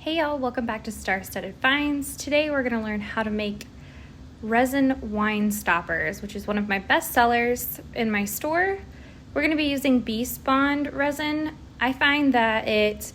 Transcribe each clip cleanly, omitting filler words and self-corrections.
Hey y'all, welcome back to Star-Studded Finds. Today we're going to learn how to make resin wine stoppers, which is one of my best sellers in my store. We're going to be using Beast Bond resin. I find that it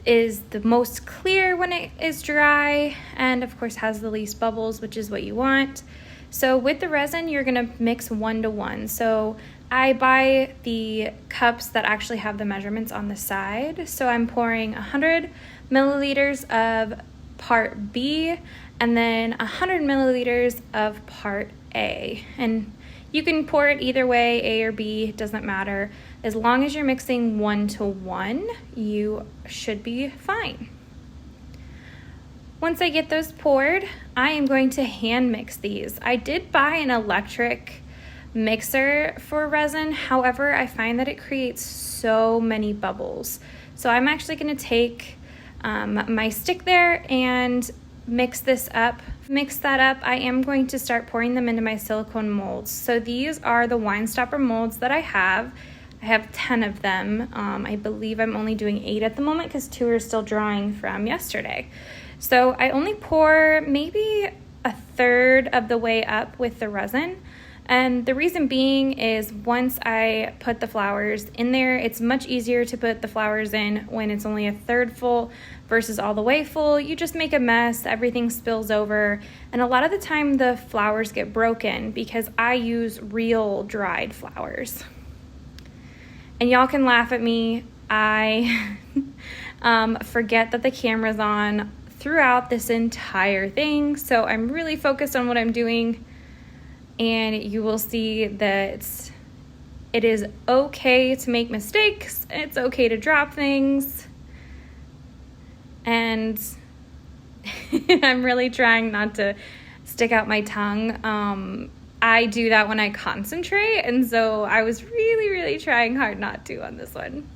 is the most clear when it is dry and of course has the least bubbles, which is what you want. So with the resin, you're going to mix 1-to-1. So I buy the cups that actually have the measurements on the side. So I'm pouring 100 milliliters of part B and then 100 milliliters of part A. And you can pour it either way, A or B, it doesn't matter. As long as you're mixing 1-to-1, you should be fine. Once I get those poured, I am going to hand mix these. I did buy an electric mixer for resin. However, I find that it creates so many bubbles. So I'm actually going to take my stick there and mix this up. Mix that up. I am going to start pouring them into my silicone molds. So these are the wine stopper molds that I have. I have 10 of them. I believe I'm only doing 8 at the moment because 2 are still drying from yesterday. So I only pour maybe a third of the way up with the resin. And the reason being is once I put the flowers in there, it's much easier to put the flowers in when it's only a third full versus all the way full. You just make a mess, everything spills over, and a lot of the time the flowers get broken because I use real dried flowers. And y'all can laugh at me. I forget that the camera's on throughout this entire thing, so I'm really focused on what I'm doing. And you will see that it is okay to make mistakes. It's okay to drop things. And I'm really trying not to stick out my tongue. I do that when I concentrate, and so I was really trying hard not to on this one.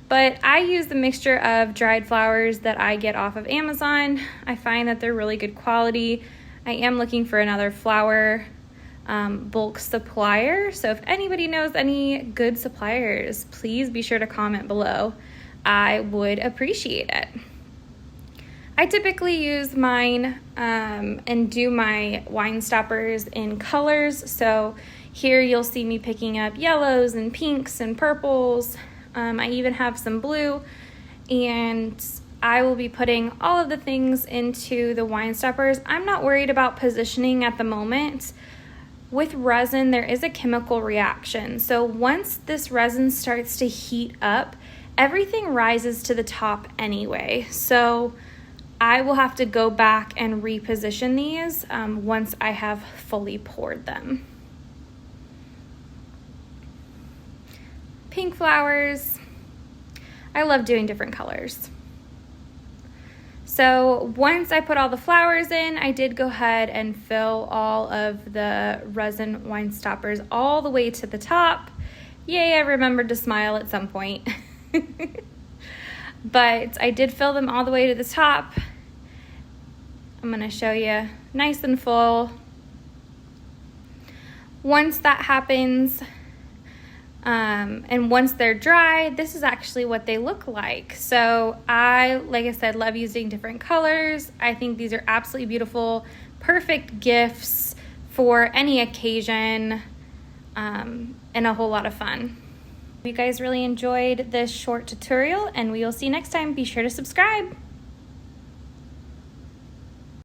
But I use the mixture of dried flowers that I get off of Amazon. I find that they're really good quality. I am looking for another flower bulk supplier, so if anybody knows any good suppliers, please be sure to comment below. I would appreciate it. I typically use mine and do my wine stoppers in colors, so here you'll see me picking up yellows and pinks and purples. I even have some blue, and I will be putting all of the things into the wine stoppers. I'm not worried about positioning at the moment. With resin, there is a chemical reaction. So once this resin starts to heat up, everything rises to the top anyway. So I will have to go back and reposition these once I have fully poured them. Pink flowers. I love doing different colors. So once I put all the flowers in, I did go ahead and fill all of the resin wine stoppers all the way to the top. Yay, I remembered to smile at some point. But I did fill them all the way to the top. I'm gonna show you nice and full. Once that happens, and once they're dry, this is actually what they look like. So like I said, love using different colors. I think these are absolutely beautiful, perfect gifts for any occasion, and a whole lot of fun. If you guys really enjoyed this short tutorial, and we will see you next time. Be sure to subscribe.